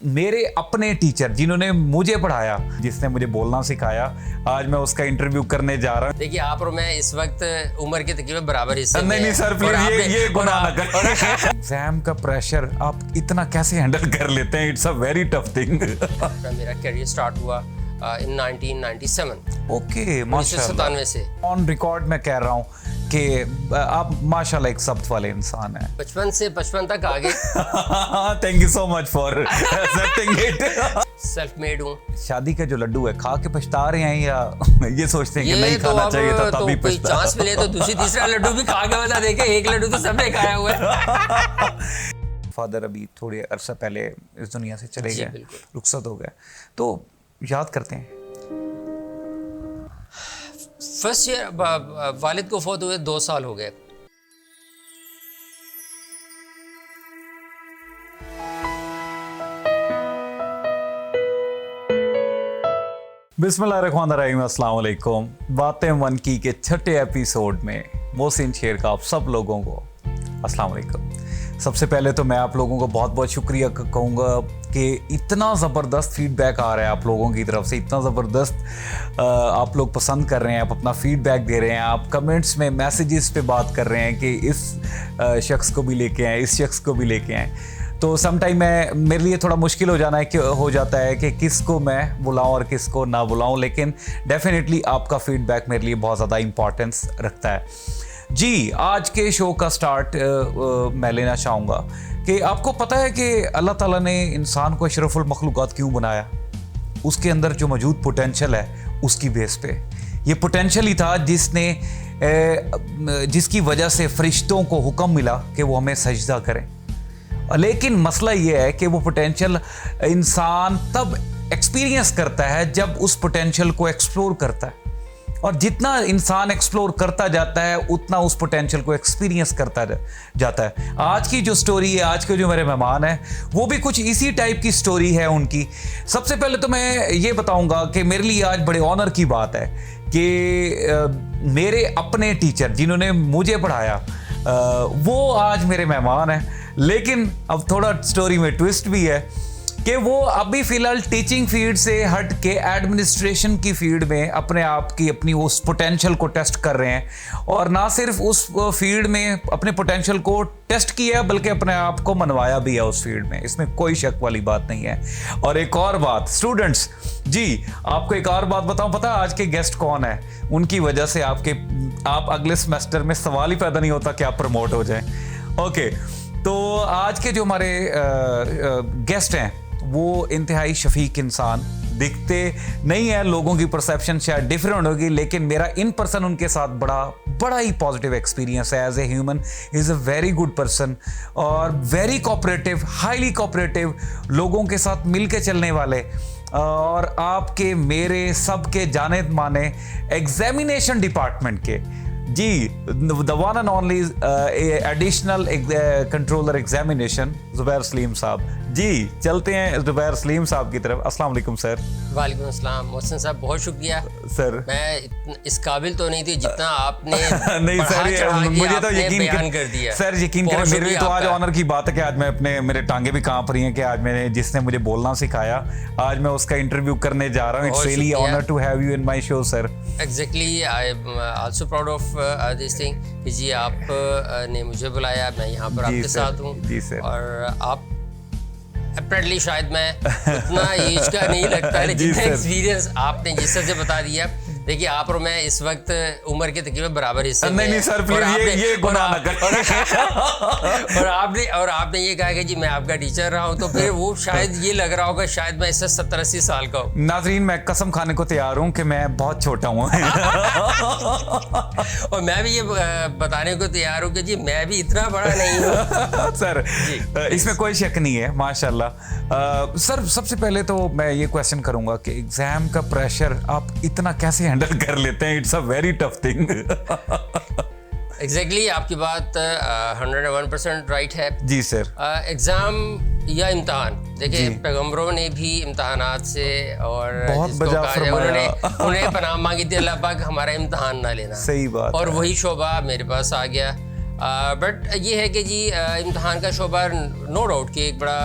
मेरे अपने टीचर जिन्होंने मुझे पढ़ाया, जिसने मुझे बोलना सिखाया, आज मैं उसका इंटरव्यू करने जा रहा हूँ। देखिए आप और मैं इस वक्त उम्र के तकरीबन बराबर हिस्से में नहीं सर प्लीज ये गुनाह न करें। एग्जाम का प्रेशर आप इतना कैसे हैंडल कर लेते हैं? It's a very tough thing. मेरा करियर स्टार्ट हुआ इन 1997। ओके माशाल्लाह। 1997 से ऑन रिकॉर्ड मैं कह रहा हूँ कि आप माशाल्लाह एक सब्त वाले इंसान हैं। बचपन से बचपन तक आगे। Thank you so much for accepting it. Self made हूँ। शादी का जो लड्डू है खा के पछता रहे हैं या ये सोचते हैं कि नहीं खाना चाहिए था तभी कोई चांस मिले तो दूसरी तीसरा लड्डू भी खा के बता देखे, एक लड्डू तो सबने खाया हुआ है। फादर अभी थोड़े अरसा पहले इस दुनिया से चले गए, रुखसत हो गए, तो याद करते हैं। फर्स्ट ईयर वालिद को फौत हुए 2 साल हो गए। बिस्मिल्लाहिर्रहमानिर्रहीम, अस्सलाम वालेकुम। बातें मन की के छठे एपिसोड में मोहसिन शेर का आप सब लोगों को अस्सलाम वालेकुम। सबसे पहले तो मैं आप लोगों को बहुत बहुत शुक्रिया कहूँगा कि इतना ज़बरदस्त फीडबैक आ रहा है आप लोगों की तरफ से, इतना ज़बरदस्त आप लोग पसंद कर रहे हैं, आप अपना फीडबैक दे रहे हैं, आप कमेंट्स में मैसेजेस पे बात कर रहे हैं कि इस शख्स को भी लेके आएँ, इस शख्स को भी लेके आएँ। तो समटाइम मेरे लिए थोड़ा मुश्किल हो जाता है कि किसको मैं बुलाऊं और किसको ना बुलाऊं, लेकिन डेफिनेटली आपका फीडबैक मेरे लिए बहुत ज़्यादा इम्पॉर्टेंस रखता है। जी, आज के शो का स्टार्ट मैं लेना चाहूँगा कि आपको पता है कि अल्लाह ताला ने इंसान को अशरफुल मखलूक़ात क्यों बनाया? उसके अंदर जो मौजूद पोटेंशल है उसकी बेस पे। ये पोटेंशल ही था जिसकी वजह से फरिश्तों को हुक्म मिला कि वो हमें सजदा करें। लेकिन मसला ये है कि वो पोटेंशियल इंसान तब एक्सपीरियंस करता है जब उस पोटेंशियल को एक्सप्लोर करता है, और जितना इंसान एक्सप्लोर करता जाता है उतना उस पोटेंशियल को एक्सपीरियंस करता जाता है। आज की जो स्टोरी है, आज के जो मेरे मेहमान हैं, वो भी कुछ इसी टाइप की स्टोरी है उनकी। सबसे पहले तो मैं ये बताऊंगा कि मेरे लिए आज बड़े ऑनर की बात है कि मेरे अपने टीचर जिन्होंने मुझे पढ़ाया वो आज मेरे मेहमान हैं। लेकिन अब थोड़ा स्टोरी में ट्विस्ट भी है कि वो अभी फ़िलहाल टीचिंग फील्ड से हट के एडमिनिस्ट्रेशन की फील्ड में अपनी उस पोटेंशियल को टेस्ट कर रहे हैं, और ना सिर्फ उस फील्ड में अपने पोटेंशियल को टेस्ट किया बल्कि अपने आप को मनवाया भी है उस फील्ड में। इसमें कोई शक वाली बात नहीं है। और एक और बात स्टूडेंट्स जी, आपको एक और बात बताऊं, पता है आज के गेस्ट कौन है? उनकी वजह से आप अगले सेमेस्टर में सवाल ही पैदा नहीं होता कि आप प्रमोट हो जाएं। ओके, तो आज के जो हमारे गेस्ट हैं वो इंतहाई शफीक इंसान दिखते नहीं है, लोगों की परसेप्शन शायद डिफरेंट होगी, लेकिन मेरा इन पर्सन उनके साथ बड़ा ही पॉजिटिव एक्सपीरियंस है। As a human is a very good person और वेरी कोऑपरेटिव, हाईली कोऑपरेटिव, लोगों के साथ मिल के चलने वाले, और आपके मेरे सबके जाने माने एग्जामिनेशन डिपार्टमेंट के जी the one and only additional controller examination Zubair Saleem साहब। जी, चलते हैं ज़ुबैर सलीम साहब की तरफ। अस्सलाम वालेकुम सर। वालेकुम अस्सलाम। मोहसिन साहब बहुत शुक्रिया सर। मैं इस काबिल तो नहीं थी जितना आपने नहीं सर, मुझे तो यकीन कर दिया सर, यकीन करें, मेरे लिए तो आज ऑनर की बात है कि आज मैं मेरे टांगे भी कांप रही हैं कि आज मैंने जिसने मुझे बोलना सिखाया, आज मैं उसका इंटरव्यू करने जा रहा हूँ। It's really honour to have you in my show sir. Exactly, I am also proud of this thing कि जी आप ने मुझे बुलाया, मैं यहाँ पर आपके साथ हूँ। जी सर। और आप अप्रैटली शायद मैं उतना एज का नहीं लगता है, जितना एक्सपीरियंस आपने जिस तरह से बता दिया। देखिए आप और मैं इस वक्त उम्र के तकरीबन बराबर हिस्से में। नहीं सर प्लीज ये गुनाह न करें। और आपने ये कहा कि जी मैं आपका टीचर रहा हूँ, तो फिर वो शायद ये लग रहा होगा शायद मैं इससे 70-80 साल का हूँ। नाज़रीन, मैं कसम खाने को तैयार हूँ कि मैं बहुत छोटा हूँ। और मैं भी ये बताने को तैयार हूँ कि जी मैं भी इतना बड़ा नहीं हूँ। सर इसमें कोई शक नहीं है माशाल्लाह। सर सबसे पहले तो मैं ये क्वेश्चन करूँगा कि एग्जाम का प्रेशर आप इतना कैसे हैंडल कर लेते हैं? It's a very tough thing. Exactly, आपकी बात 101% राइट है। जी सर। एग्जाम या इम्तहान, देखिए पैगम्बरों ने भी इम्तहानात से और उन्हें पनाह मांगी थी, अल्लाह पाक हमारा इम्तहान ना लेना। सही बात। और वही शोबा मेरे पास आ गया। बट ये है कि जी इम्तहान का शोबा नो डाउट कि एक बड़ा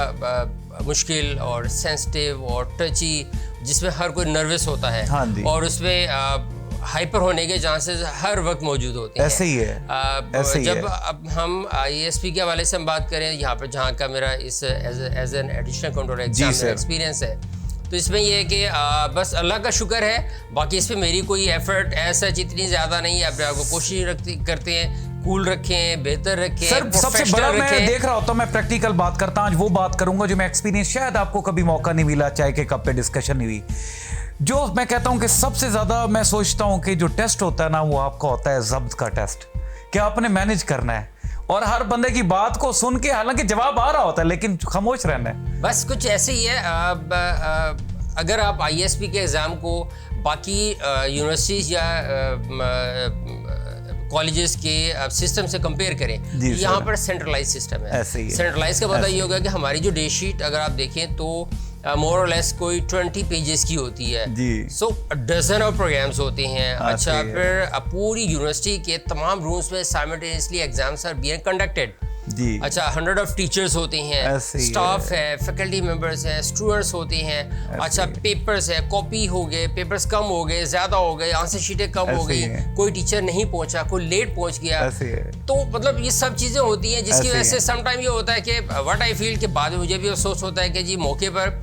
मुश्किल और सेंसिटिव और टची, जिसमें हर कोई नर्वस होता है। हाँ जी। और उसमें हाइपर होने के चांसेस हर वक्त मौजूद होते हैं। ऐसे ही है, ऐसे ही जब है। अब हम IASP के हवाले से हम बात करें, यहाँ पर जहाँ का मेरा इस as an additional control exam sir. Experience है, तो इसमें यह है कि बस अल्लाह का शुक्र है, बाकी इस पर मेरी कोई एफर्ट ऐसा इतनी ज़्यादा नहीं है। अपने आप को कोशिश करते हैं कूल रखें, बेहतर रखें, सर सबसे प्रोफेशनल बड़ा मैं रखें। देख रहा होता हूँ, मैं प्रैक्टिकल बात करता हूँ, आज वो बात करूंगा जो मैं एक्सपीरियंस, शायद आपको कभी मौका नहीं मिला, चाय के कप पे डिस्कशन नहीं हुई। जो मैं कहता हूँ कि सबसे ज्यादा मैं सोचता हूँ कि जो टेस्ट होता है ना, वो आपका होता है ज़ब्त का टेस्ट, कि आपने मैनेज करना है और हर बंदे की बात को सुन के, हालांकि जवाब आ रहा होता है लेकिन खामोश रहना है। बस कुछ ऐसे ही है। अगर आप IASP के एग्ज़ाम को बाकी यूनिवर्सिटीज़ या कॉलेजेस के सिस्टम से कंपेयर करें, यहाँ पर सेंट्रलाइज सिस्टम है। सेंट्रलाइज का मतलब ये होगा कि हमारी जो डे शीट अगर आप देखें तो मोर और लेस कोई 20 पेजेस की होती है। सो डजन ऑफ प्रोग्राम्स होते हैं। अच्छा, फिर पूरी यूनिवर्सिटी के तमाम रूम्स में simultaneously exams are being conducted. जी। अच्छा, 100 ऑफ टीचर्स होते हैं, स्टाफ है, फैकल्टी मेंबर्स हैं, स्टूडेंट्स होते हैं। अच्छा, पेपर्स है, कॉपी हो गए, पेपर्स कम हो गए, ज्यादा हो गए, आंसर शीटें कम हो गई, कोई टीचर नहीं पहुंचा, कोई लेट पहुंच गया। तो मतलब ये सब चीजें होती हैं जिसकी वजह से समटाइम ये होता है कि व्हाट आई फील के बाद में मुझे भी अफसोस होता है कि जी मौके पर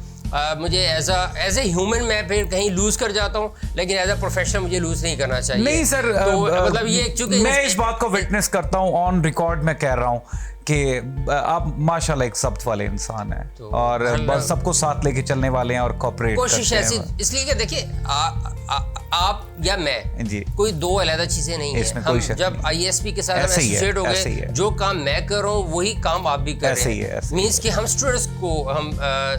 मुझे एज ए ह्यूमन मैं फिर कहीं लूज कर जाता हूँ, लेकिन एज अ प्रोफेशनल मुझे लूज नहीं करना चाहिए। नहीं सर, तो मतलब ये चूंकि मैं इस बात को विटनेस करता हूँ, ऑन रिकॉर्ड मैं कह रहा हूँ कि आप माशाल्लाह एक सब्त वाले इंसान हैं तो और बस सबको साथ लेके चलने वाले हैं और कोऑपरेट कोशिश ऐसी, इसलिए कि देखिए आप या मैं जी, कोई दो अलग चीजें नहीं है। हम जब IASP के साथ हम एसोसिएट हो गए, जो काम मैं कर रहा हूँ वही काम आप भी कर रहे हैं। मींस कि हम स्टूडेंट्स को हम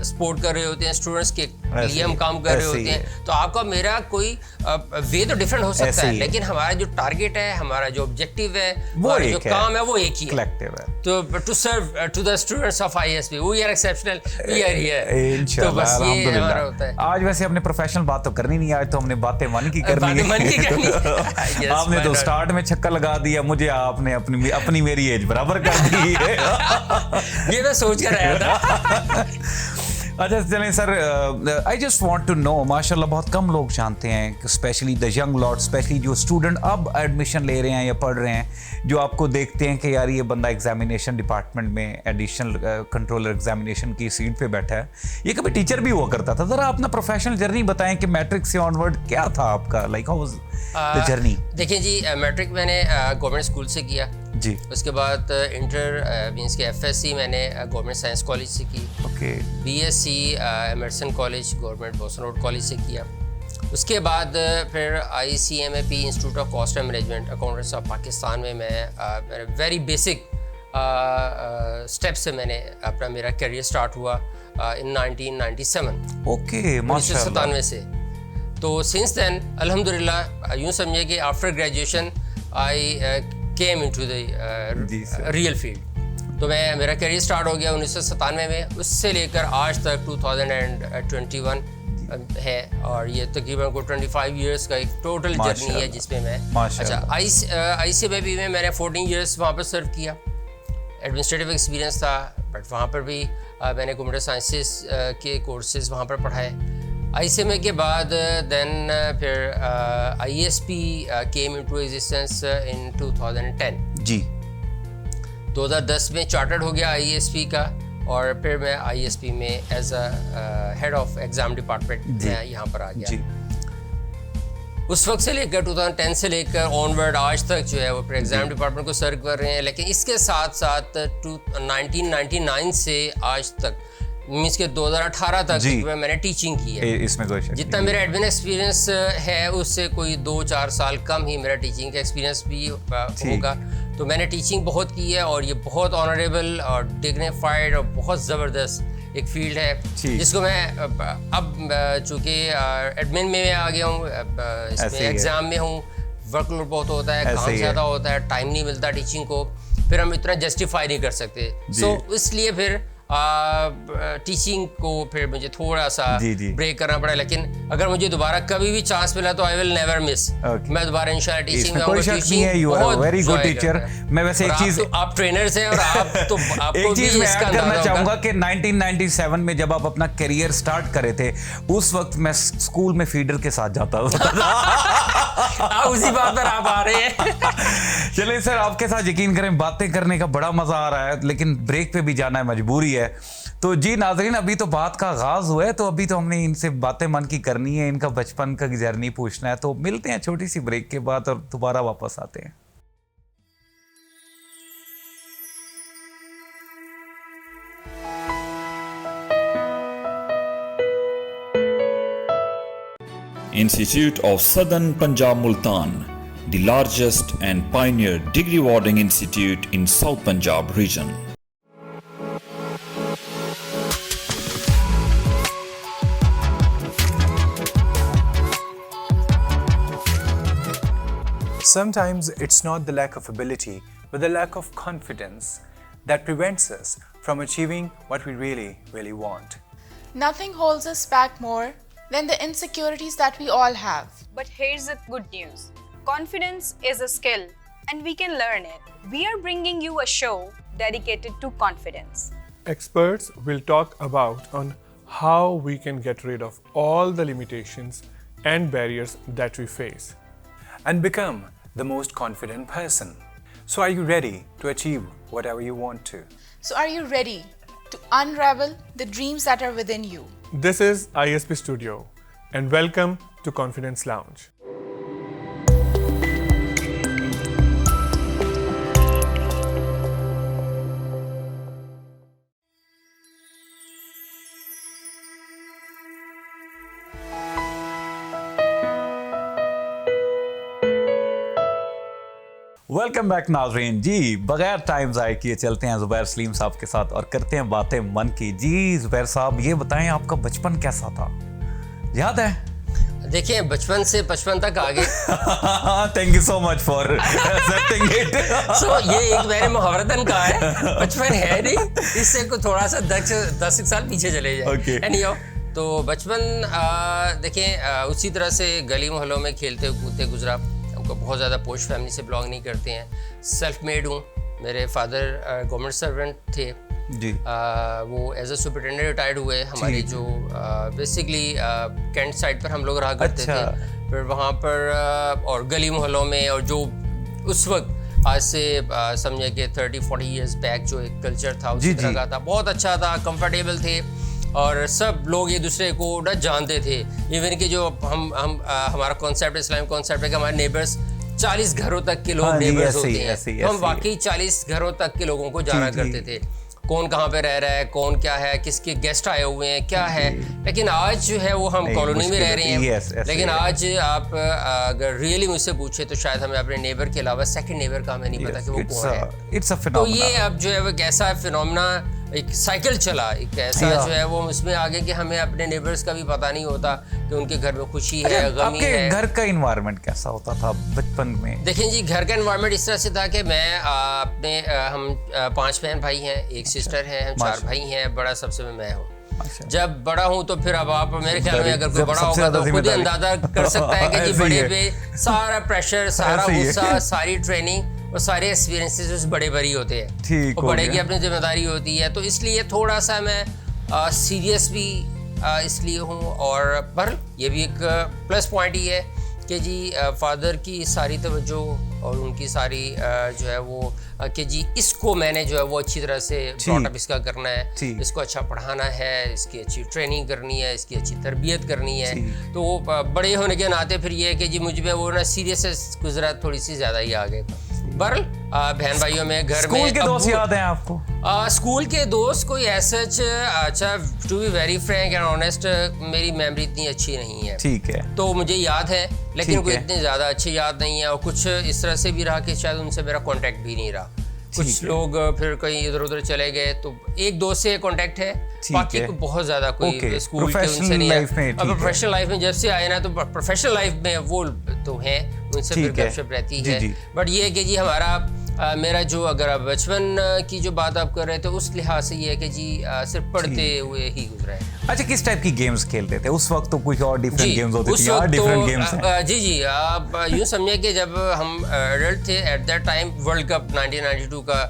सपोर्ट कर रहे होते हैं, स्टूडेंट्स के लिए हम काम कर रहे होते हैं। तो आपका मेरा कोई वे तो डिफरेंट हो सकता है, लेकिन हमारा जो टारगेट है, हमारा जो ऑब्जेक्टिव है, जो काम है वो एक ही है। तो to serve to the students of IASP we are exceptional, we are here. तो बस ये हमारा होता है। आज वैसे हमने प्रोफेशनल बात तो करनी नहीं, आज तो हमने बातें मन की करनी है। आपने तो स्टार्ट में छक्का लगा दिया, मुझे आपने अपनी मेरी एज बराबर कर दी है। ये मैं सोच कर आया था। अच्छा चलें sir, I just want to know, माशाल्लाह बहुत कम लोग जानते हैं, specially the young lot, specially जो स्टूडेंट अब एडमिशन ले रहे हैं या पढ़ रहे हैं, जो आपको देखते हैं कि यार ये बंदा एग्जामिनेशन डिपार्टमेंट में एडिशनल कंट्रोलर एग्जामिनेशन की सीट पे बैठा है, ये कभी टीचर भी हुआ करता था। ज़रा अपना प्रोफेशनल जर्नी बताएं कि मैट्रिक से ऑनवर्ड क्या था आपका, like how was the journey? देखिए जी, मैट्रिक मैंने गवर्नमेंट स्कूल से किया जी। उसके बाद इंटर मींस के FSC मैंने गवर्नमेंट साइंस कॉलेज से की। Okay. BSc Emerson college government boson road college से किया। उसके बाद फिर ICMAP institute of cost and management accountants of Pakistan में मैं वेरी बेसिक स्टेप से मैंने अपना मेरा करियर स्टार्ट हुआ इन 1997। ओके, माशाल्लाह। 1997 से। तो सिंस देन अल्हम्दुलिल्लाह यूँ समझिए कि after graduation I came into the real field. तो मेरा करियर स्टार्ट हो गया 1997 में, उससे लेकर आज तक 2021 है, और ये तकरीबन को 25 इयर्स का एक टोटल जर्नी है जिसमें मैं अच्छा ICMAP में मैंने 14 इयर्स वहाँ पर सर्व किया। एडमिनिस्ट्रेटिव एक्सपीरियंस था, बट वहाँ पर भी मैंने कंप्यूटर साइंसेस के कोर्सेज वहाँ पर पढ़ाए। ICMA के बाद देन फिर IASP came into existence in 2010 जी। 2010 में चार्टर्ड हो गया IASP का, और फिर मैं IASP में as a head of exam department यहाँ पर आ गया। उस वक्त से लेकर 2010 से लेकर ऑनवर्ड आज तक जो है वो फिर एग्जाम डिपार्टमेंट को सर्व कर रहे हैं। लेकिन इसके साथ साथ 1999 से आज तक मींस के 2018 तक मैंने टीचिंग की है। इसमें कोई शक जितना मेरा एडमिन एक्सपीरियंस है उससे कोई 2-4 साल कम ही मेरा टीचिंग का एक्सपीरियंस भी होगा। तो मैंने टीचिंग बहुत की है, और ये बहुत ऑनरेबल और डिग्निफाइड और बहुत ज़बरदस्त एक फील्ड है जिसको मैं अब चूँकि एडमिन में मैं आ गया हूँ, इसमें एग्ज़ाम में हूँ, वर्कलोड बहुत होता है, काम ज़्यादा होता है, टाइम नहीं मिलता टीचिंग को, फिर हम इतना जस्टिफाई नहीं कर सकते। सो इसलिए फिर टीचिंग को फिर मुझे थोड़ा सा जी। ब्रेक करना पड़ा, लेकिन अगर मुझे दोबारा कभी भी चांस मिला तो आई विल नेवर मिस। मैं दोबारा इंशाल्लाह टीचिंग में कोई शक नहीं है, you are very good teacher. मैं वैसे एक चीज, आप ट्रेनर्स हैं और आपको एक चीज मैं इसका ऐड करना अंदाजा चाहूंगा होगा। कि 1997 में जब आप अपना करियर स्टार्ट करे थे, उस वक्त मैं स्कूल में फीडर के साथ जाता था। उसी बात पर आप आ रहे हैं। चलिए सर, आपके साथ यकीन करें बातें करने का बड़ा मजा आ रहा है, लेकिन ब्रेक पे भी जाना है, मजबूरी है। तो जी नाजरीन, अभी तो बात का आगाज हुआ है, तो अभी तो हमने इनसे बातें मन की करनी है, इनका बचपन का जर्नी पूछना है। तो मिलते हैं छोटी सी ब्रेक के बाद और दोबारा वापस आते हैं। Institute of Southern Punjab Multan, the largest and pioneer degree awarding institute in South Punjab region. Sometimes it's not the lack of ability, but the lack of confidence that prevents us from achieving what we really want. Nothing holds us back more than the insecurities that we all have. But here's the good news. Confidence is a skill and we can learn it. We are bringing you a show dedicated to confidence. Experts will talk about on how we can get rid of all the limitations and barriers that we face And become the most confident person. So are you ready to achieve whatever you want to? So, are you ready to unravel the dreams that are within you? This is ISP Studio and welcome to Confidence Lounge. Welcome back नाजरीन जी, बगैर time ज़ाय किए चलते हैं ज़ुबैर सलीम साहब के साथ और करते हैं बातें मन की। जी ज़ुबैर साहब, ये बताएं आपका बचपन कैसा था, याद है? देखिए, बचपन से 55 तक आगे। Thank you so much for accepting it. So ये एक मैंने मुहावरतन कहा है, बचपन है नहीं, इससे को थोड़ा सा 10 साल पीछे चले जाए। Okay. Anyhow, तो बचपन देखिए उसी तरह से गली मोहल्लों में खेलते कूदते गुजरा। हमको बहुत ज़्यादा पोश फैमिली से बिलोंग नहीं करते हैं, सेल्फ मेड हूँ। मेरे फादर गवर्नमेंट सर्वेंट थे जी। वो एज ए सुपरिटेंडेंट रिटायर्ड हुए। हमारी जो बेसिकली कैंट साइड पर हम लोग रहा करते अच्छा। थे, फिर वहाँ पर और गली मोहल्लों में, और जो उस वक्त आज से समझे कि 30-40 इयर्स बैक जो एक कल्चर था उसी तरह का था। बहुत अच्छा था, कंफर्टेबल थे और सब लोग एक दूसरे को ना जानते थे। इवन कि जो हमारा कॉन्सेप्ट, इस्लामिक कॉन्सेप्ट है कि हमारे नेबर्स 40 घरों तक के लोग नेबर्स होते हैं। हम वाकई 40 घरों तक के लोगों को जाना करते थे, कौन कहाँ पे रह रहा है, कौन क्या है, किसके गेस्ट आए हुए हैं, क्या है। लेकिन आज जो है वो हम कॉलोनी में रह रहे हैं, लेकिन आज आप अगर रियली मुझसे पूछे तो शायद हमें अपने नेबर के अलावा सेकंड नेबर का हमें नहीं पता कि वो कौन है। तो ये अब जो है वो एक ऐसा फिनोमेना, एक साइकिल चला, एक ऐसा जो है वो उसमें आगे कि हमें अपने नेबर्स का भी पता नहीं होता कि उनके घर में खुशी है, गमी है। आपके घर का एनवायरनमेंट कैसा होता था बचपन में? देखिए जी, घर का एनवायरनमेंट इस तरह से था कि मैं हम 5 बहन भाई हैं, एक सिस्टर है, हम 4 भाई हैं, बड़ा सबसे मैं हूँ। जब बड़ा हूँ तो फिर अब आप मेरे ख्याल में अगर कोई बड़ा होगा तो खुद ही अंदाजा कर सकता है कि जी बड़े पे सारा प्रेशर, सारा गुस्सा, सारी ट्रेनिंग और सारे एक्सपीरियंसेस उस बड़े बड़ी होते हैं, और बड़े की अपनी जिम्मेदारी होती है। तो इसलिए थोड़ा सा मैं सीरियस भी इसलिए हूँ, और पर ये भी एक प्लस पॉइंट ही है कि जी फादर की सारी तवज्जो और उनकी सारी जो है वो कि जी इसको मैंने जो है वो अच्छी तरह से ब्रॉट अप इसका करना है, इसको अच्छा पढ़ाना है, इसकी अच्छी ट्रेनिंग करनी है, इसकी अच्छी तरबियत करनी है। तो बड़े होने के नाते फिर ये है कि जी मुझ में वो ना सीरियस गुजरा थोड़ी सी ज़्यादा ही आ गए। बहरहाल बहन भाइयों में, घर में स्कूल के दोस्त याद हैं आपको? स्कूल के दोस्त कोई ऐसा अच्छा, to be very frank and honest, मेरी मेमोरी इतनी अच्छी नहीं है। ठीक है। तो मुझे याद है, लेकिन कोई इतने ज़्यादा अच्छे याद नहीं है, और कुछ इस तरह से भी रहा कि शायद उनसे मेरा कांटेक्ट भी नहीं रहा। कुछ लोग फिर कहीं इधर उधर चले गए, तो एक दोस्त से कांटेक्ट है, बाकी को बहुत ज़्यादा कोई स्कूल के उनसे नहीं है। अब प्रोफेशनल लाइफ में जब से आए ना, तो प्रोफेशनल लाइफ में वो तो हैं, उनसे फिर गपशप रहती है। बट ये है कि जी हमारा मेरा जो अगर आप बचपन की जो बात आप कर रहे थे उस लिहाज से ये है कि जी सिर्फ पढ़ते हुए ही गुजरा है। अच्छा, किस टाइप की गेम्स खेलते थे उस वक्त? तो कुछ और डिफरेंट जी, गेम्स होती उस थी, यार वक्त डिफरेंट तो, गेम्स हैं। जी आप यूँ समझिए कि जब हम एडल्ट थे at that time world cup 1992 का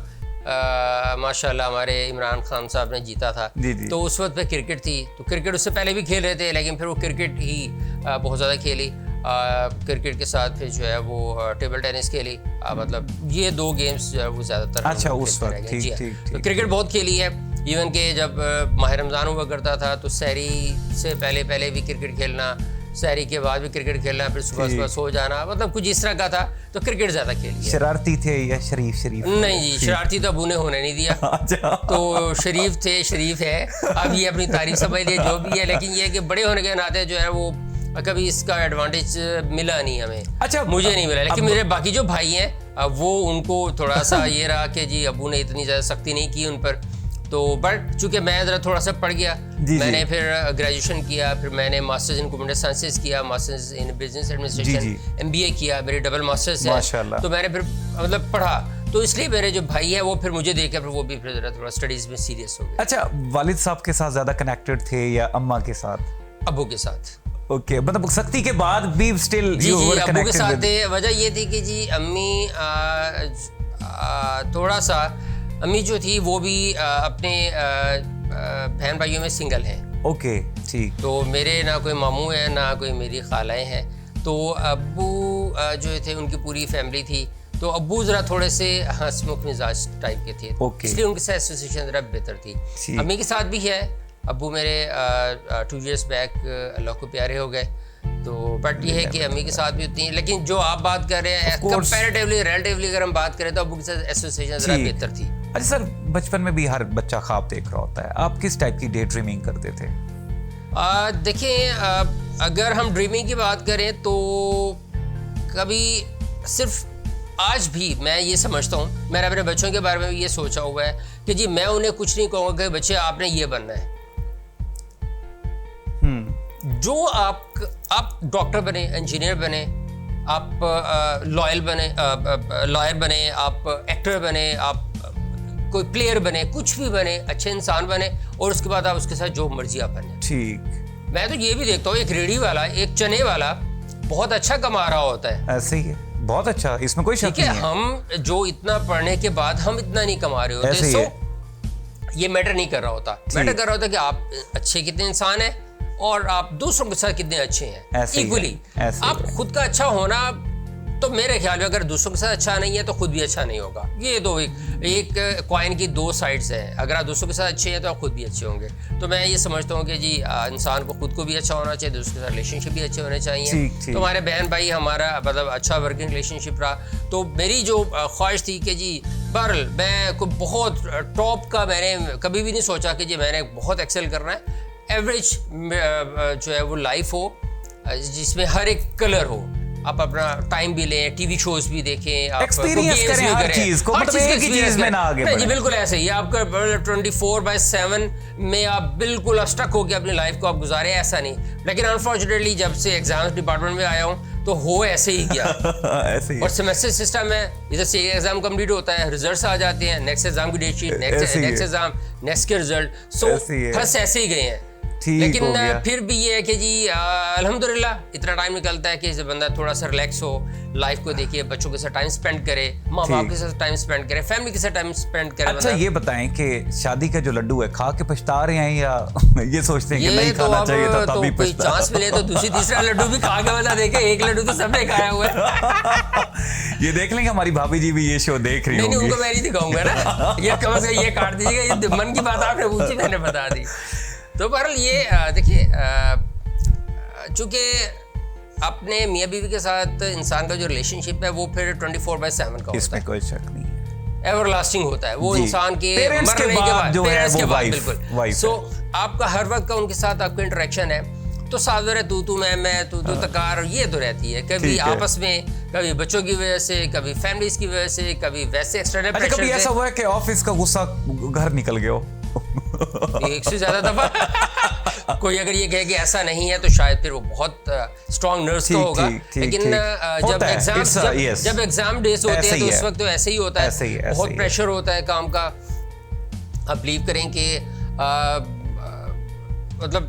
माशाल्लाह हमारे इमरान खान साहब ने जीता था। जी, जी। तो उस वक्त पे क्रिकेट थी, तो क्रिकेट उससे पहले भी खेल रहे थे, लेकिन फिर वो क्रिकेट ही बहुत ज़्यादा खेली। क्रिकेट के साथ फिर जो है वो टेबल टेनिस खेली, मतलब ये 2 गेम्स जो है वो ज़्यादातर हम अच्छा, उस खेलते वक्त, रह गए। ठीक, जी हाँ। ठीक, तो ठीक। क्रिकेट बहुत खेली है, इवन के जब माह रमज़ान हुआ करता था तो सहरी से पहले भी क्रिकेट खेलना, सहरी के बाद भी क्रिकेट खेलना, फिर सुबह ठीक। सुबह सो जाना, मतलब कुछ इस तरह का था। तो क्रिकेट ज़्यादा खेली है। शरारती थे या शरीफ? नहीं जी, शरारती तो अबू ने होने नहीं दिया। अच्छा। तो शरीफ थे, शरीफ है, अब ये अपनी तारीफ समझ लिए जो भी है, लेकिन ये है कि बड़े होने के नाते जो है वो कभी इसका एडवांटेज मिला नहीं हमें। अच्छा, मुझे नहीं मिला, लेकिन अब- मेरे बाकी जो भाई हैं वो उनको थोड़ा सा ये रहा कि जी अबू ने इतनी ज़्यादा सख्ती नहीं की उन पर। तो बट चूंकि मैं ज़रा थोड़ा सा पढ़ गया, जी। मैंने फिर ग्रेजुएशन किया, फिर मैंने मास्टर्स इन कंप्यूटर साइंसेस किया, masters in business administration, MBA किया, मेरे डबल मास्टर्स है। माशाल्लाह। तो मैंने फिर मतलब पढ़ा, तो इसलिए मेरे जो भाई है वो फिर मुझे देख कर फिर वो भी फिर ज़रा थोड़ा स्टडीज़ में सीरियस हो गए। अच्छा, वालिद साहब के साथ ज्यादा कनेक्टेड थे या अम्मा के साथ? अबू के साथ। ओके, मतलब सख्ती के बाद भी स्टिल जी यू जी वर अबू के कनेक्टेड साथ विद? थे। वजह ये थी कि जी अम्मी थोड़ा सा अम्मी जो थी वो भी अपने बहन भाइयों में सिंगल हैं। ओके, ठीक। तो मेरे ना कोई मामू है ना कोई मेरी खालाएँ हैं। तो अब्बू जो थे उनकी पूरी फैमिली थी। तो अब्बू ज़रा थोड़े से हंसमुख मिजाज टाइप के थे, ओके। इसलिए उनके साथ एसोसिएशन ज़रा बेहतर थी। ठीक। अम्मी के साथ भी है, अब्बू मेरे 2 years बैक अल्लाह को प्यारे हो गए। तो बट ये है कि अम्मी के साथ भी होती हैं, लेकिन जो आप बात कर रहे हैं Of course। कंपैरेटिवली रिलेटिवली अगर हम बात करें तो अब्बू के साथ एसोसिएशन ज़रा ठीक। बेहतर थी। अच्छा सर, बचपन में भी हर बच्चा ख्वाब देख रहा होता है, आप किस टाइप की डे ड्रीमिंग करते थे? देखिए अगर हम ड्रीमिंग की बात करें तो कभी सिर्फ आज भी मैं ये समझता हूँ, मैंने अपने बच्चों के बारे में भी ये सोचा हुआ है कि जी मैं उन्हें कुछ नहीं कहूँगा कि बच्चे आपने ये बनना है। जो आप डॉक्टर बने, इंजीनियर बने, आप लॉयर बने, आप एक्टर बने, आप कोई प्लेयर बने, कुछ भी बने, अच्छे इंसान बने, और उसके बाद आप उसके साथ जो मर्जी आप बने। ठीक। मैं तो ये भी देखता हूँ एक रेडी वाला, एक चने वाला बहुत अच्छा कमा रहा होता है, ऐसे ही है, बहुत अच्छा, इसमें कोई शक ठीक है। नहीं है। हम जो इतना पढ़ने के बाद हम इतना नहीं कमा रहे ऐसे होते, ही सो ये मैटर नहीं कर रहा होता। मैटर कर रहा होता कि आप अच्छे कितने इंसान हैं और आप दूसरों के साथ कितने अच्छे हैं, ऐसे ही है, इक्वली। ऐसे ही आप है। खुद का अच्छा होना, तो मेरे ख्याल में अगर दूसरों के साथ अच्छा नहीं है तो खुद भी अच्छा नहीं होगा। ये तो एक कॉइन की 2 साइड्स हैं। अगर आप दूसरों के साथ अच्छे हैं तो आप खुद भी अच्छे होंगे। तो मैं ये समझता हूँ कि जी इंसान को खुद को भी अच्छा होना चाहिए, दूसरों के साथ रिलेशनशिप भी अच्छे होने चाहिए। ठीक, ठीक। तो हमारे बहन भाई हमारा मतलब अच्छा वर्किंग रिलेशनशिप रहा। तो मेरी जो ख्वाहिश थी कि जी बहरहाल मैं कोई बहुत टॉप का मैंने कभी भी नहीं सोचा कि जी मैंने बहुत एक्सेल करना है। एवरेज जो है वो लाइफ हो जिसमें हर एक कलर हो, आप अपना टाइम भी लें, टीवी शोज भी देखें, आप Experience games करें भी हर चीज़ को, हर मतलब चीज़ का एक ही चीज़ experience में करें। ना आगे नहीं जी, बढ़ें। बिल्कुल ऐसे ही आपका 24/7 में आप बिल्कुल स्टक होकर अपनी लाइफ को आप गुजारे, ऐसा नहीं। लेकिन अनफॉर्चुनेटली जब से एग्जाम्स डिपार्टमेंट में आया हूँ तो हो ऐसे ही गया। ऐसे ही और है। सेमेस्टर सिस्टम है, इधर से एक एग्जाम कंप्लीट होता है, रिजल्ट्स आ जाते हैं, नेक्स्ट एग्जाम की डेट शीट, ऐसे ही नेक्स्ट है। एग्जाम, नेक्स्ट के रिजल्ट, सो ऐसे ही है। फंस ऐसे ही गए हैं। ठीक लेकिन हो गया। फिर भी ये है कि जी अल्हम्दुलिल्लाह इतना टाइम निकलता है कि बंदा थोड़ा सा रिलैक्स हो, लाइफ को देखिए, बच्चों के साथ टाइम स्पेंड करे, माँ बाप ठीक। के साथ टाइम स्पेंड करे, फैमिली के साथ टाइम स्पेंड करे। अच्छा, ये बताएं कि शादी का जो लड्डू है खा के पछता रहे हैं या ये सोचते हैं कि ये नहीं तो खाना अब चाहिए था तो तभी कोई पछता? चांस मिले तो दूसरी तीसरा लड्डू भी खा के बता देखे, एक लड्डू तो सबने खाया हुआ है। ये देख लेंगे, हमारी भाभी जी भी ये शो देख रही नहीं नहीं, होंगी। उनको मैं नहीं दिखाऊंगा ना, ये कम से कम ये काट दीजिएगा, ये मन की बात आपने पूछी मैंने बता दी। तो बहरहाल ये देखिए चूंकि अपने मियाँ बीवी के साथ इंसान का जो रिलेशनशिप है वो फिर 24/7 का होता इसमें है, कोई शक नहीं है। एवरलास्टिंग होता है वो जी। इंसान के Parents के मरने के बाद बाद, जो है parents वो के बाद, wife बिल्कुल। है। सो आपका हर वक्त का उनके साथ आपका इंटरेक्शन है, तो साथ तू मैं तू तकार, ये तो रहती है। कभी ठीक है। आपस में, कभी बच्चों की वजह से, कभी फैमिलीज की वजह से, कभी वैसे एक्सटर्नल अच्छा, कभी प्रेशर ऐसा से। हुआ है कि ऑफिस का गुस्सा घर निकल गया हो? एक से ज्यादा दफा कोई अगर ये कहे कि ऐसा नहीं है तो शायद फिर वो बहुत स्ट्रॉन्ग नर्स तो होगा, लेकिन जब एग्जाम डेज होते हैं तो उस वक्त तो ऐसे ही होता है, बहुत प्रेशर होता है काम का। आप बिलीव करें कि मतलब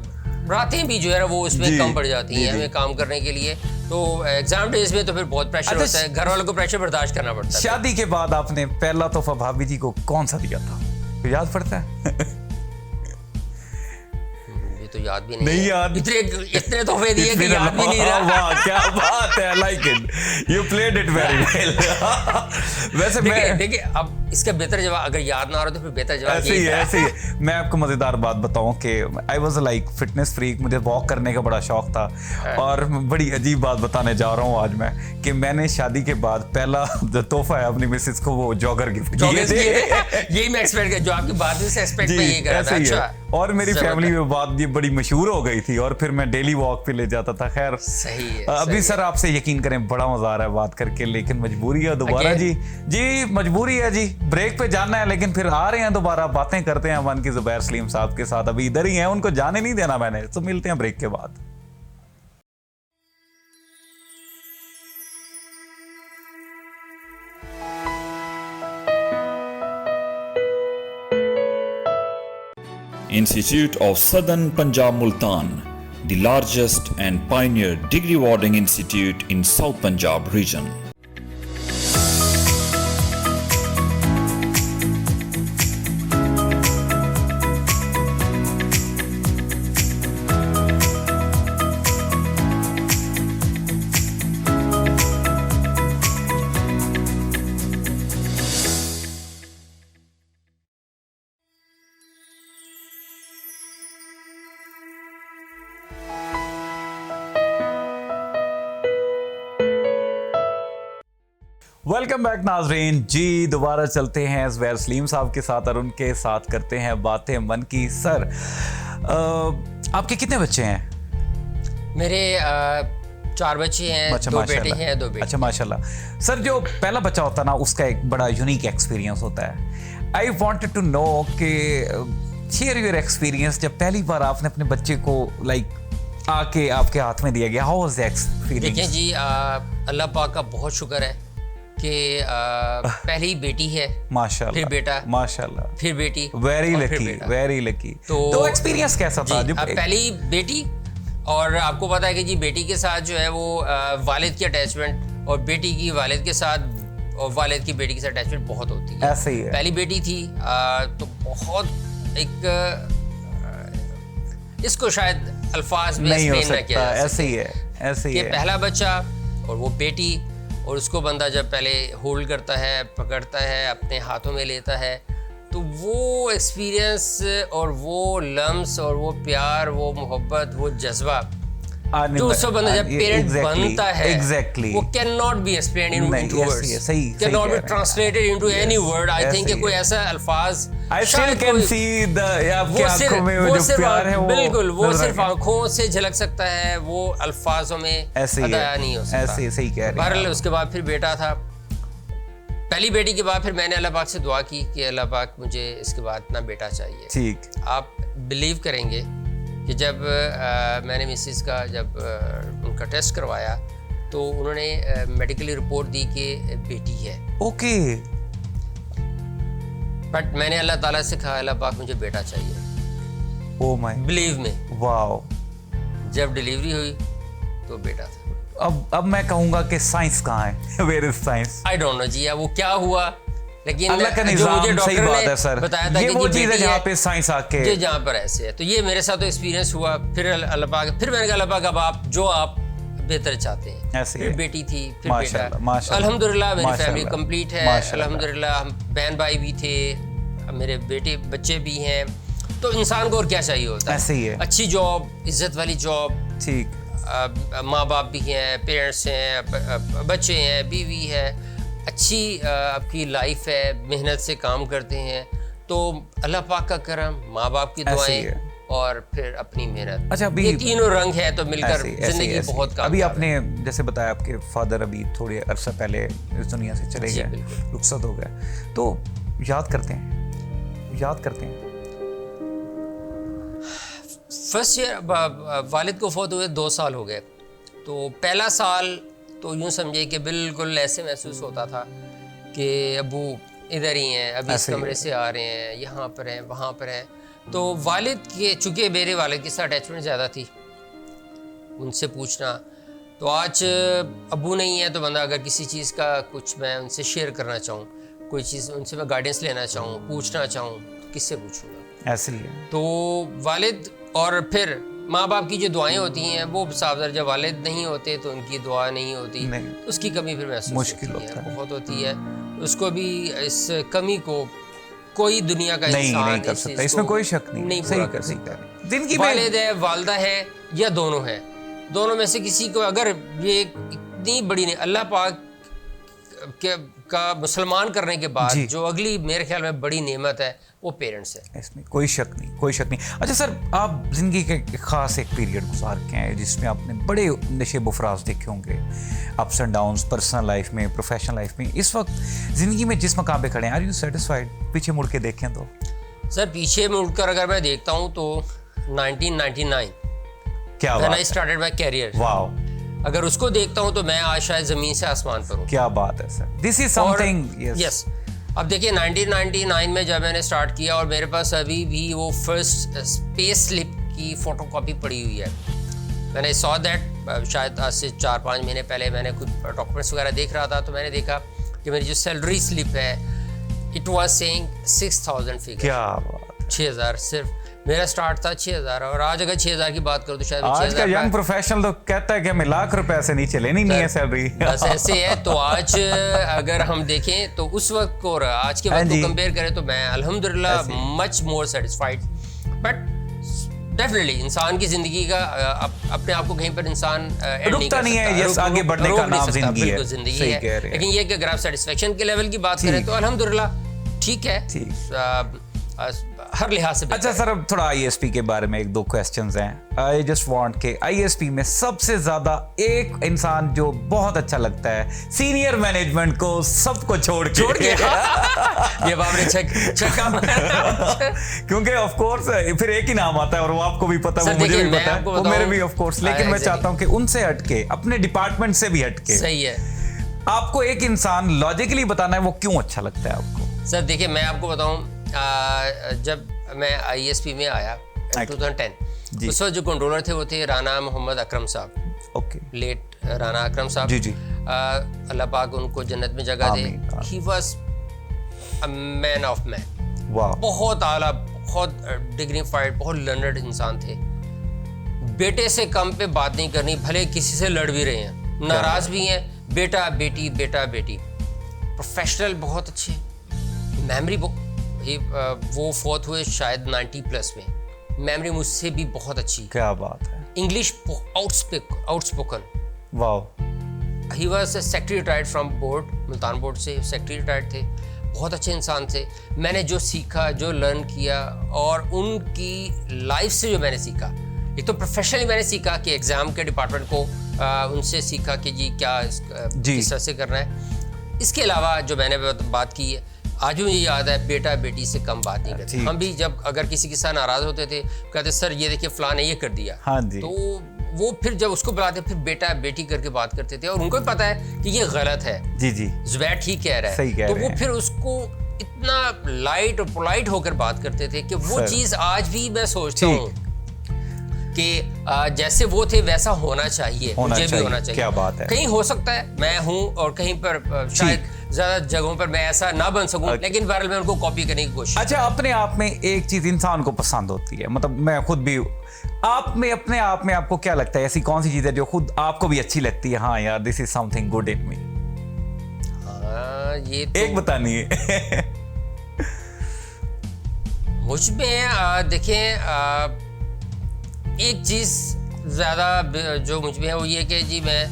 रातें भी जो है वो उसमें कम पड़ जाती हैं हमें काम करने के लिए, तो एग्जाम डेज में तो फिर बहुत प्रेशर होता है, घर वालों को प्रेशर बर्दाश्त करना पड़ता है। शादी के बाद आपने पहला तोहफा भाभी जी को कौन सा दिया था, तो याद पड़ता है? तो याद भी नहीं याद, इतने तोहफे दिए कि याद भी नहीं रहा। वाह क्या बात है, like it, you played it very well. वैसे मैं देखिए अब इसका बेहतर जवाब अगर याद ना आ रहा तो फिर बेहतर जवाब ऐसे ही मैं आपको मजेदार बात बताऊं कि I was like fitness freak, मुझे वॉक करने का बड़ा शौक था, और बड़ी अजीब बात बताने जा रहा हूं आज मैं कि मैंने शादी के बाद पहला तोहफा है अपनी मिसेस को वो जॉगर गिफ्ट किए थे। यही मैं एक्सपेक्ट कर, जो आपकी बात से एक्सपेक्ट में ये कर रहा था। अच्छा, और मेरी फैमिली में बात ये बड़ी मशहूर हो गई थी और फिर मैं डेली वॉक पे ले जाता था। खैर सही है, अभी सर आपसे यकीन करें बड़ा मजा आ रहा है बात करके, लेकिन मजबूरी है दोबारा जी मजबूरी है जी, ब्रेक पे जाना है, लेकिन फिर आ रहे हैं दोबारा, बातें करते हैं वन की ज़ुबैर सलीम साहब के साथ, अभी इधर ही हैं, उनको जाने नहीं देना मैंने, तो मिलते हैं ब्रेक के बाद। Institute of Southern Punjab Multan, the largest and pioneer degree awarding institute in South Punjab region. Welcome back नाजरीन जी, दोबारा चलते हैं ज़ुबैर सलीम साहब के साथ और उनके साथ करते हैं बातें मन की। सर आपके कितने बच्चे हैं? मेरे 4 बच्चे हैं, 2 बेटे हैं, 2 बेटे। अच्छा माशाल्लाह। सर जो पहला बच्चा होता है ना उसका एक बड़ा यूनिक एक्सपीरियंस होता है। आई वांटेड टू नो कि शेयर योर एक्सपीरियंस, जब पहली बार आपने अपने बच्चे को लाइक आके आपके हाथ में दिया गया, हाउ वाज द एक्सपीरियंस? देखिए जी, अल्लाह पाक का बहुत शुक्र है कि पहली बेटी है, माशाल्लाह, फिर बेटा, माशाल्लाह, फिर बेटी, वेरी लकी, वेरी लकी। तो एक्सपीरियंस कैसा था? अब पहली बेटी, और आपको पता है कि जी बेटी के साथ जो है वो वालिद की अटैचमेंट और बेटी की वालिद के साथ और वालिद की बेटी के साथ अटैचमेंट बहुत होती है। ऐसे ही है। पहली बेटी थी तो बहुत एक इसको शायद अल्फाज में नहीं हो एक्सप्लेन ना किया जा सकता। ऐसे ही है, ऐसे ही है। पहला बच्चा और वो बेटी, और उसको बंदा जब पहले होल्ड करता है, पकड़ता है, अपने हाथों में लेता है, तो वो एक्सपीरियंस और वो लम्स और वो प्यार, वो मोहब्बत, वो जज्बा जो उस बंदा जब पेरेंट बनता है, वो can not be explained into words, can not be translated into any word. I think कि कोई ऐसा अल्फाज I still can see the आपकी आंखों में वो जो प्यार है, वो बिल्कुल वो सिर्फ आंखों से झलक सकता है, वो अल्फाजों में अदा नहीं हो सकता। ऐसे सही कह रहे हैं। बहरहाल उसके बाद फिर बेटा था। पहली बेटी के बाद फिर मैंने अल्लाह पाक से दुआ की कि अल्लाह पाक मुझे इसके बाद ना बेटा चाहिए। ठीक। आप बिलीव करेंगे कि जब मैंने मिसेस का जब उनका टेस्ट करवाया तो उन्होंने मेडिकली रिपोर्ट दी कि बेटी है। ओके। बट मैंने अल्लाह ताला से कहा अल्लाह पाक मुझे बेटा चाहिए। ओह माय, बिलीव में, वाओ। जब डिलीवरी हुई तो बेटा था। अब मैं कहूंगा कि साइंस कहाँ है? Where is science? I don't know जी, अब वो क्या हुआ, लेकिन अल्लाह का जो निज़ाम, मुझे सही डॉक्टर बात है ने सर, बताया था ये कि वो जी चीज़ है बेटी जहाँ पे साइंस आके ये जहाँ पर ऐसे है, तो ये मेरे साथ तो एक्सपीरियंस हुआ। फिर अल्लाह पाक, फिर मैंने कहा अल्लाह पाक अब आप जो आप बेहतर चाहते हैं। ऐसे फिर है। बेटी थी, फिर माशाल्लाह, बेटा। माशाल्लाह, अल्हम्दुलिल्लाह मेरी माशाल्लाह, फैमिली कंप्लीट है, माशाल्लाह। अल्हम्दुलिल्लाह। हम बहन भाई भी थे, मेरे बेटे बच्चे भी हैं, तो इंसान को और क्या चाहिए होता है? ऐसे ही है। अच्छी जॉब, इज्जत वाली जॉब, ठीक, माँ बाप भी हैं, पेरेंट्स हैं, बच्चे हैं, बीवी है, अच्छी आपकी लाइफ है, मेहनत से काम करते हैं, तो अल्लाह पाक का करम, माँ बाप की दुआएं और फिर अपनी मेहनत। अच्छा, अभी ये तीनों रंग है तो मिलकर जिंदगी बहुत काम। अभी आपने जैसे बताया आपके फादर अभी थोड़े अरसा पहले इस दुनिया से चले गए, रुखसत हो गए, तो याद करते हैं फर्स्ट ईयर वालिद को फौत हुए 2 साल हो गए, तो पहला साल तो यूँ समझिए कि बिल्कुल ऐसे महसूस होता था कि अबू इधर ही हैं, अभी इस कमरे से आ रहे हैं, यहाँ पर हैं, वहाँ पर हैं। तो वालिद के, चूँकि मेरे वालिद के साथ अटैचमेंट ज़्यादा थी, उनसे पूछना, तो आज अबू नहीं है तो बंदा अगर किसी चीज़ का कुछ मैं उनसे शेयर करना चाहूँ, कोई चीज़ उनसे मैं गाइडेंस लेना चाहूँ, पूछना चाहूँ, तो किससे पूछूँगा? ऐसे ही है। तो वालिद और फिर माँ बाप की जो दुआएं होती हैं वो साफ जब वालिद नहीं होते तो उनकी दुआ नहीं होती, नहीं। तो उसकी कमी फिर महसूस मुश्किल होती होता है। बहुत होती है। उसको भी इस कमी को कोई दुनिया का इंसान नहीं कर इस सकता, चीज़ इसमें को कोई शक नहीं, पूरा कर सही सकता। है। जिंदगी में वालिद है, वालदा है, या दोनों है, दोनों में से किसी को अगर ये इतनी बड़ी नहीं, अल्लाह पाक का मुसलमान करने के बाद जी। जो अगली मेरे ख्याल में बड़ी नेमत है वो पेरेंट्स है। इसमें कोई शक नहीं, कोई शक नहीं। अच्छा सर, आप जिंदगी के एक खास एक पीरियड गुजार के हैं जिसमें आपने बड़े नशे बुफराज देखे होंगे, ups and downs, personal life में, प्रोफेशनल लाइफ में। इस वक्त जिंदगी में जिस मकाम पे खड़े हैं, आर यू सेटिस्फाइड? पीछे मुड़ के देखें तो सर, पीछे मुड़कर अगर मैं देखता हूँ तो 1999 क्या व्हेन बात I started my career, wow, अगर उसको देखता हूँ तो मैं आज शायद जमीन से आसमान पर हूँ। क्या बात है sir, this is something. Yes, अब देखिए 1999 में जब मैंने स्टार्ट किया और मेरे पास अभी भी वो फर्स्ट स्पेस स्लिप की फोटोकॉपी पड़ी हुई है। मैंने सॉ दैट शायद आज से 4-5 महीने पहले मैंने कुछ डॉक्यूमेंट्स वगैरह देख रहा था, तो मैंने देखा कि मेरी जो सैलरी स्लिप है इट वाज सेइंग 6000 फिगर। क्या बात, 6000 सिर्फ मेरा स्टार्ट था 6000, और आज अगर 6000 की बात करूँ तो शायद आज का यंग प्रोफेशनल तो कहता है कि हमें लाख रुपए से नीचे लेनी नहीं है सैलरी। बस ऐसे है। तो आज अगर हम देखें तो उस वक्त को और आज के वक्त को कंपेयर करें तो मैं अल्हम्दुलिल्लाह much more satisfied. But definitely इंसान की जिंदगी का अपने आप को कहीं पर इंसान रुकता नहीं है, यस, आगे बढ़ने का नाम जिंदगी है, जिंदगी सही है। कह रहे हैं। लेकिन ये कि अगर आप सेटिस्फेक्शन के लेवल की बात करें तो अल्हम्दुलिल्लाह ठीक है, हर लिहाज से। अच्छा सर, अब थोड़ा आईएसपी के बारे में 1-2 क्वेश्चंस हैं। आई जस्ट वांट के आईएसपी में सबसे ज्यादा एक इंसान जो बहुत अच्छा लगता है, सीनियर मैनेजमेंट को सबको छोड़ के ये आपने चेक क्योंकि ऑफ कोर्स फिर एक ही नाम आता है और वो आपको भी पता है, वो मुझे भी पता है, वो मेरे भी ऑफ कोर्स। लेकिन मैं चाहता हूं कि उनसे हटके, अपने डिपार्टमेंट से भी हटके, सही है, आपको एक इंसान लॉजिकली बताना है वो क्यों अच्छा लगता है आपको। सर देखिए, मैं आपको बताऊं, जब मैं आईएसपी में आया 2010, उस वक्त जो कंट्रोलर थे वो थे राना मोहम्मद अकरम साहब, ओके, लेट राना अकरम साहब जी जी, अल्लाह पाक उनको जन्नत में जगह दे। He was a man of man, वाह, बहुत आला, बहुत डिग्निफाइड, बहुत लर्नड इंसान थे। बेटे से कम पे बात नहीं करनी, भले किसी से लड़ भी रहे हैं, नाराज भी हैं, बेटा बेटी बेटा बेटी। प्रोफेशनल बहुत अच्छे, मेमोरी वो फौत हुए शायद 90+ में, मेमोरी मुझसे भी बहुत अच्छी। क्या बात है, इंग्लिश आउटस्पोकन, वाह। He was secretary retired from board, Multan board से सेक्रेटरी रिटायर्ड थे, बहुत अच्छे इंसान थे। मैंने जो सीखा, जो लर्न किया, और उनकी लाइफ से जो मैंने सीखा, एक तो प्रोफेशनली मैंने सीखा कि एग्ज़ाम के डिपार्टमेंट को उनसे सीखा कि जी क्या किस तरह से करना है। इसके अलावा जो मैंने बात की है, आज भी मुझे याद है, बेटा बेटी से कम बात नहीं करते। हम भी जब अगर किसी के साथ नाराज होते थे, कहते सर ये देखिए फलां ने ये कर दिया, हाँ जी, तो वो फिर जब उसको बुलाते फिर बेटा बेटी करके बात करते थे, और उनको भी पता है कि ये गलत है, जी जी, जुबैर ठीक कह रहा है, सही कह तो रहे वो हैं। फिर उसको इतना लाइट और पोलाइट होकर बात करते थे कि वो चीज़ आज भी मैं सोचता हूँ कि जैसे वो थे वैसा होना चाहिए, मुझे भी होना चाहिए। क्या बात है, कहीं हो सकता है मैं हूँ और कहीं पर शायद ज्यादा जगहों पर मैं ऐसा ना बन सकूं, लेकिन बहरहाल मैं उनको कॉपी करने की कोशिश। अच्छा, अपने आप में एक चीज इंसान को पसंद होती है, मतलब मैं खुद भी, आप में अपने आप में आपको क्या लगता है, ऐसी कौन सी चीज है जो खुद आपको भी अच्छी लगती है, हाँ यार this is something good in me? हाँ, ये तो एक बतानी है। मुझ में देखें, एक चीज ज्यादा जो मुझ में है वो ये कि जी मैं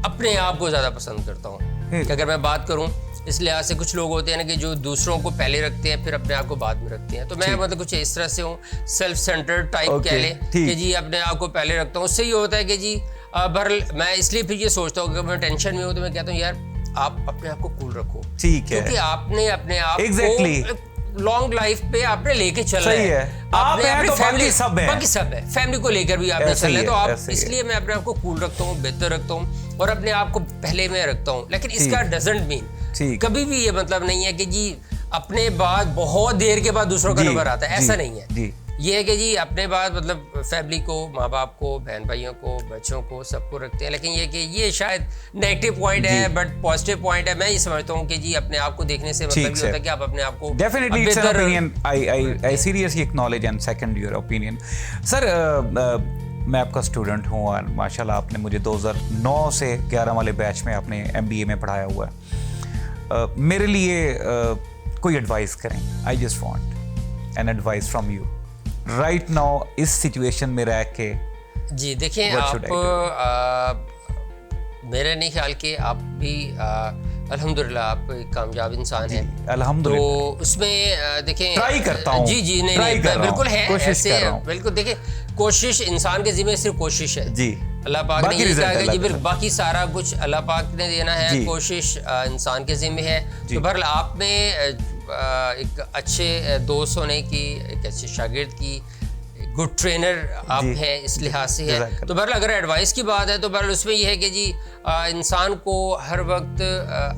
अपने आप को ज्यादा पसंद करता हूँ। अगर मैं बात करूं, इस लिहाज से कुछ लोग होते हैं ना कि जो दूसरों को पहले रखते हैं फिर अपने आप को बाद में रखते हैं, तो मैं मतलब कुछ इस तरह से हूँ, सेल्फ सेंटर्ड टाइप कह लें कि जी अपने आप को पहले रखता हूँ। उससे ये होता है कि जी बहरहाल मैं इसलिए फिर ये सोचता हूँ कि मैं टेंशन में हूँ तो मैं कहता हूँ यार आप अपने आप को कूल रखो, ठीक है, क्योंकि आपने अपने आप Exactly. को लॉन्ग लाइफ पे आपने लेके चलना सही है। आप आपने हैं अपनी तो बाकी फैमिली सब हैं। बाकी सब है, फैमिली को लेकर भी आपने ऐसे ही चलना है, तो है, आप ऐसे ही है। इसलिए मैं अपने आप को कूल रखता हूँ, बेहतर रखता हूँ और अपने आप को पहले में रखता हूँ। लेकिन इसका डजंट मीन ठीक। कभी भी ये मतलब नहीं है कि जी अपने बाद बहुत देर के बाद दूसरों का जी, नंबर आता है, ऐसा जी, नहीं है। जी। ये है कि जी अपने बाद मतलब फैमिली को, माँ बाप को, बहन भाइयों को, बच्चों को, सबको रखते हैं। लेकिन ये कि ये शायद नेगेटिव पॉइंट है, बट पॉजिटिव पॉइंट है। मैं ये समझता हूँ कि जी अपने आप को देखने से मतलब ये होता है कि आप अपने आप को Definitely, it's an बेहतर opinion. I seriously acknowledge and second your opinion. Sir मैं आपका स्टूडेंट हूँ और माशाल्लाह आपने मुझे 2009 से 11 वाले बैच में आपने MBA में पढ़ाया हुआ है। मेरे लिए कोई एडवाइस करें। आई just want an advice from you right now इस सिचुएशन में रह के। जी देखिए, What should आप मेरे नहीं ख्याल कि आप भी अल्हम्दुलिल्लाह आप एक कामयाब इंसान हैं। अल्हम्दुलिल्लाह। तो उसमें देखें, ट्राई करता हूँ। जी जी, नहीं ट्राई नहीं कर रहा बिल्कुल हूँ, है, कोशिश ऐसे कर रहा हूँ। बिल्कुल। देखिए, कोशिश इंसान के जिम्मे सिर्फ कोशिश है जी। अल्लाह पाक ने बाकी ये result कहा कि अल्लाह जी का बिल्कुल बाकी सारा कुछ अल्लाह पाक ने देना है, जी। कोशिश इंसान के जिम्मे है। तो बहरहाल आप में एक अच्छे दोस्त होने की, एक अच्छे शागिर्द की, गुड ट्रेनर आप जी। हैं, इस लिहाज से है। जज़ाकल्लाह। तो बहरहाल अगर एडवाइस की बात है तो बहरहाल उसमें यह है कि जी इंसान को हर वक्त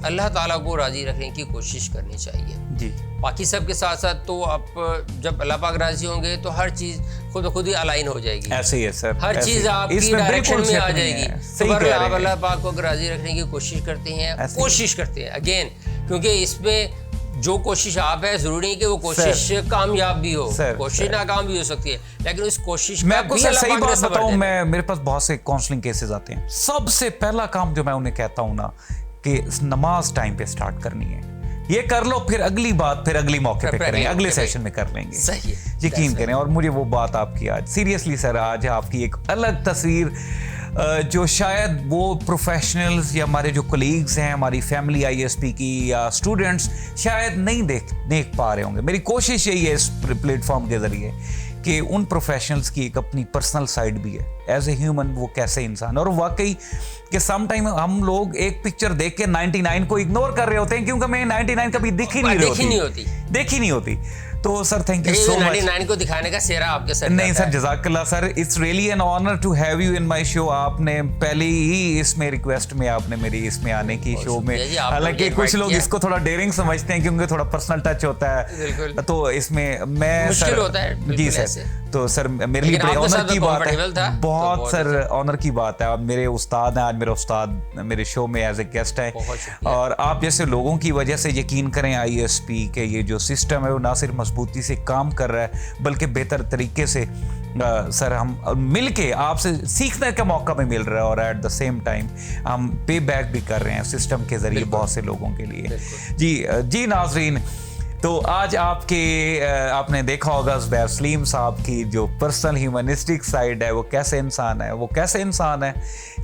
अल्लाह ताला को राज़ी रखने की कोशिश करनी चाहिए। जी। बाकी सब के साथ साथ तो आप जब अल्लाह पाक राज़ी होंगे तो हर चीज़ खुद ब खुद ही अलाइन हो जाएगी। ऐसे ही है सर। हर ऐसे चीज़ ही। आपकी इसमें डायरेक्शन बिल्कुल में आ शक नहीं जाएगी। है। तो सही बहरहाल कह आप रहे अल्लाह हैं। पाक को राज़ी रखने की कोशिश करते हैं, ऐसे ही। कोशिश करते हैं अगेन, क्योंकि इसमें जो कोशिश आप है ज़रूरी नहीं कि वो कोशिश कामयाब भी हो, सर, कोशिश सर। नाकाम भी हो सकती है, लेकिन उस कोशिश मैं का आपको भी सर अल्लाह सही पाक ने बात सब्र बताऊं, देना। मैं मेरे पास बहुत से काउंसलिंग केसेस आते हैं। सबसे पहला काम जो मैं उन्हें कहता हूं ना कि नमाज टाइम पे स्टार्ट करनी है। ये कर लो, फिर अगली बात फिर अगली मौके पे करेंगे, अगले सेशन में कर लेंगे। सही है, यकीन करें। और मुझे वो बात आपकी आज सीरियसली सर, आज आपकी एक अलग तस्वीर जो शायद वो प्रोफेशनल्स या हमारे जो कोलीग्स हैं, हमारी फैमिली ISP की या स्टूडेंट्स शायद नहीं देख पा रहे होंगे। मेरी कोशिश यही है इस प्लेटफॉर्म के ज़रिए कि उन प्रोफेशनल्स की एक अपनी पर्सनल साइड भी है, एज ए ह्यूमन वो कैसे इंसान। और वाकई कि सम टाइम हम लोग एक पिक्चर देख के 99 को इग्नोर कर रहे होते हैं, क्योंकि हमें 99 कभी दिख ही नहीं होती। तो sir thank you so much. 99 को दिखाने का सेरा आपके सर नहीं सर, जज़ाकल्लाह sir, it's really an honour to have you in my show. आपने पहले ही इसमें रिक्वेस्ट में आपने मेरी इसमें आने की शो में, हालांकि कुछ लोग इसको थोड़ा डेयरिंग समझते हैं क्योंकि थोड़ा पर्सनल टच होता है, तो इसमें मैं मुश्किल होता है जी सर। तो सर मेरे लिए बड़े ऑनर की बात है, बहुत सर ऑनर की बात है। आप मेरे उस्ताद हैं, आज मेरे उस्ताद मेरे शो में एज ए गेस्ट हैं, और आप जैसे लोगों की वजह से यकीन करें ISP के ये जो सिस्टम है वो ना सिर्फ मजबूती से काम कर रहा है बल्कि बेहतर तरीके से सर हम मिलके आपसे सीखने का मौका भी मिल रहा है, और एट द सेम टाइम हम पे बैक भी कर रहे हैं सिस्टम के जरिए बहुत से लोगों के लिए। जी नाजरीन, तो आज आपने देखा होगा ज़ुबैर सलीम साहब की जो पर्सनल ह्यूमनिस्टिक साइड है, वो कैसे इंसान है।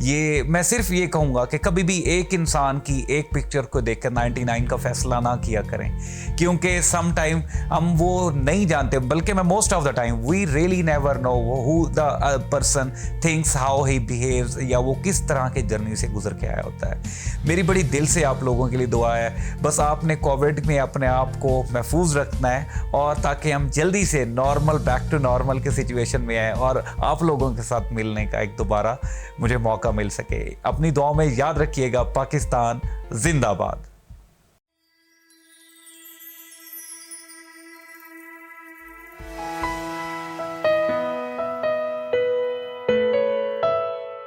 ये मैं सिर्फ ये कहूँगा कि कभी भी एक इंसान की एक पिक्चर को देखकर 99 का फैसला ना किया करें, क्योंकि सम टाइम हम वो नहीं जानते, बल्कि मैं most of the time we really never know who the person thinks, how he behaves, या वो किस तरह के जर्नी से गुजर के आया होता है। मेरी बड़ी दिल से आप लोगों के लिए दुआ है, बस आपने कोविड में अपने आप को महफूज रखना है, और ताकि हम जल्दी से नॉर्मल, बैक टू नॉर्मल के सिचुएशन में आए और आप लोगों के साथ मिलने का एक दोबारा मुझे मौका मिल सके। अपनी दुआ में याद रखिएगा। पाकिस्तान जिंदाबाद।